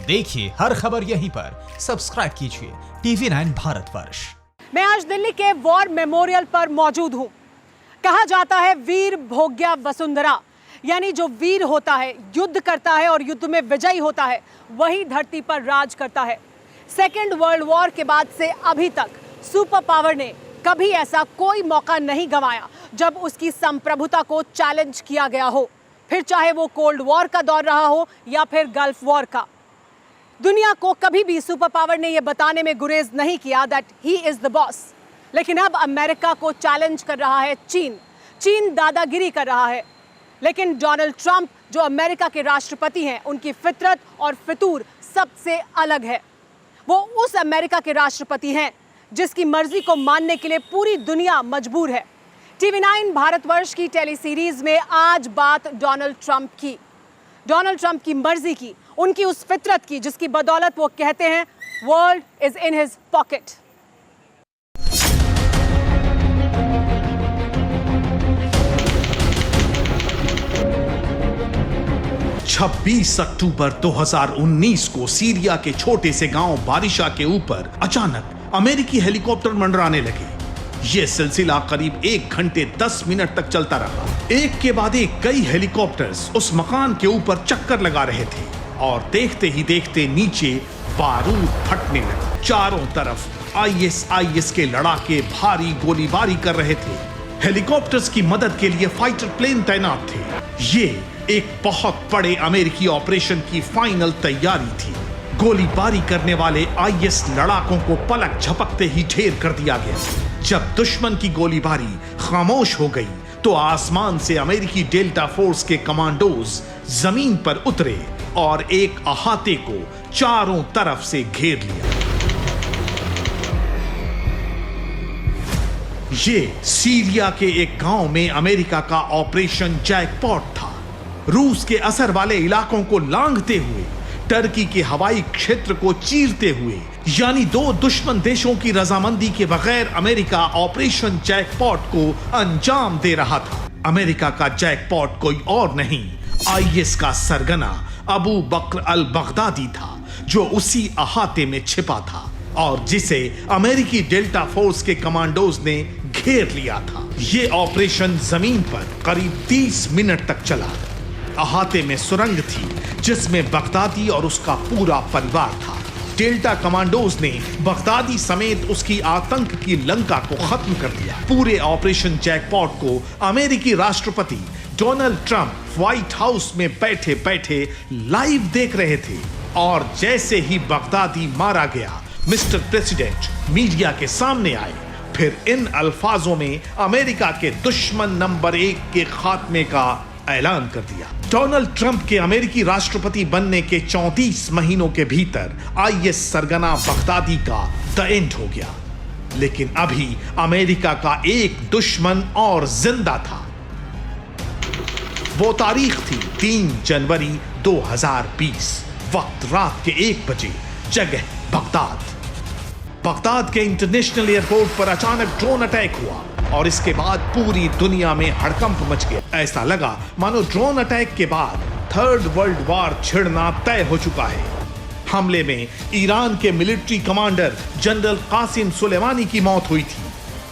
देखिए हर खबर यहीं पर, सब्सक्राइब कीजिए TV9 भारतवर्ष। मैं आज दिल्ली के वॉर मेमोरियल पर मौजूद हूं। कहा जाता है वीर भोग्या वसुंधरा, यानी जो वीर होता है, युद्ध करता है और युद्ध में विजयी होता है, वही धरती पर राज करता है। सेकेंड वर्ल्ड वॉर के बाद से अभी तक सुपर पावर ने कभी ऐसा कोई मौका नहीं गंवाया जब उसकी संप्रभुता को चैलेंज किया गया हो, फिर चाहे वो कोल्ड वॉर का दौर रहा हो या फिर गल्फ वॉर का। दुनिया को कभी भी सुपर पावर ने यह बताने में गुरेज नहीं किया that he is the boss. लेकिन अब अमेरिका को चैलेंज कर रहा है चीन दादागिरी कर रहा है। लेकिन डोनाल्ड ट्रंप जो अमेरिका के राष्ट्रपति हैं, उनकी फितरत और फितूर सबसे अलग है। वो उस अमेरिका के राष्ट्रपति हैं जिसकी मर्जी को मानने के लिए पूरी दुनिया मजबूर है। TV9 भारतवर्ष की टेली सीरीज में आज बात डोनाल्ड ट्रंप की मर्जी की, उनकी उस फितरत की जिसकी बदौलत वो कहते हैं world is in his pocket. छब्बीस अक्टूबर 2019 को सीरिया के छोटे से गांव बारिशा के ऊपर अचानक अमेरिकी हेलीकॉप्टर मंडराने लगे। यह सिलसिला करीब 1 घंटे 10 मिनट तक चलता रहा। एक के बाद एक कई हेलीकॉप्टर्स उस मकान के ऊपर चक्कर लगा रहे थे और देखते ही देखते नीचे बारूद फटने लगे। चारों तरफ ISIS के लड़ाके भारी गोलीबारी कर रहे थे। हेलीकॉप्टर्स की मदद के लिए फाइटर प्लेन तैनात थे। ये एक बहुत बड़े अमेरिकी ऑपरेशन की फाइनल तैयारी थी। गोलीबारी करने वाले IS लड़ाकों को पलक झपकते ही ढेर कर दिया गया। जब दुश्मन की गोलीबारी खामोश हो गई तो आसमान से अमेरिकी डेल्टा फोर्स के कमांडोज जमीन पर उतरे और एक अहाते को चारों तरफ से घेर लिया। ये सीरिया के एक गांव में अमेरिका का ऑपरेशन जैकपॉट था। रूस के असर वाले इलाकों को लांघते हुए, टर्की के हवाई क्षेत्र को चीरते हुए, यानी 2 दुश्मन देशों की रजामंदी के बगैर अमेरिका ऑपरेशन जैकपॉट को अंजाम दे रहा था। अमेरिका का जैकपॉट कोई और नहीं, IS का सरगना अबू बकर अल बगदादी था, जो उसी अहाते में छिपा था और जिसे अमेरिकी डेल्टा फोर्स के कमांडोज ने घेर लिया था। यह ऑपरेशन जमीन पर करीब 30 मिनट तक चला। अहाते में सुरंग थी जिसमें बगदादी और उसका पूरा परिवार था। डेल्टा कमांडोज ने बगदादी समेत उसकी आतंक की लंका को खत्म कर दिया। पूरे ऑपरेशन जैकपॉट को अमेरिकी राष्ट्रपति डोनाल्ड ट्रंप व्हाइट हाउस में बैठे बैठे लाइव देख रहे थे और जैसे ही बगदादी मारा गया, मिस्टर प्रेसिडेंट मीडिया के सामने आए। फिर इन अल्फाजों में अमेरिका के दुश्मन नंबर 1 के खात्मे का ऐलान कर दिया। डोनाल्ड ट्रंप के अमेरिकी राष्ट्रपति बनने के 34 महीनों के भीतर IS सरगना बगदादी का द एंड हो गया। लेकिन अभी अमेरिका का एक दुश्मन और जिंदा था। वो तारीख थी 3 जनवरी 2020। वक्त रात के 1 बजे, जगह बगदाद के इंटरनेशनल एयरपोर्ट पर अचानक ड्रोन अटैक हुआ और इसके बाद पूरी दुनिया में हड़कंप मच गया। ऐसा लगा मानो ड्रोन अटैक के बाद 3rd वर्ल्ड वॉर छिड़ना तय हो चुका है। हमले में ईरान के military commander general Qasem Soleimani की मौत हुई थी।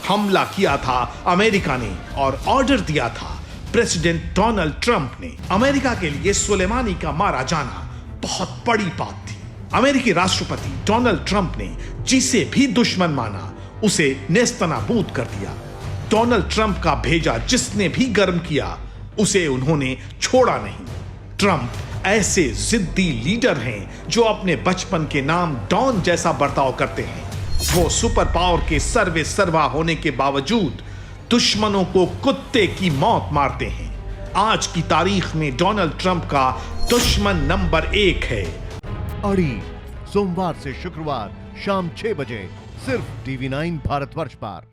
हमला किया था अमेरिका ने और ऑर्डर दिया था प्रेसिडेंट डोनाल्ड ट्रंप ने। अमेरिका के लिए सुलेमानी का मारा जाना बहुत बड़ी बात थी। अमेरिकी राष्ट्रपति डोनाल्ड ट्रंप ने जिसे भी दुश्मन माना उसे नेस्तनाबूद कर दिया। डोनाल्ड ट्रंप का भेजा जिसने भी गर्म किया उसे उन्होंने छोड़ा नहीं। ट्रंप ऐसे जिद्दी लीडर हैं जो अपने बचपन के नाम डॉन जैसा बर्ताव करते हैं। वो सुपर पावर के सर्वे सर्वा होने के बावजूद दुश्मनों को कुत्ते की मौत मारते हैं। आज की तारीख में डोनाल्ड ट्रंप का दुश्मन नंबर 1 है। अड़ी सोमवार से शुक्रवार शाम 6 बजे सिर्फ TV9 भारतवर्ष पर।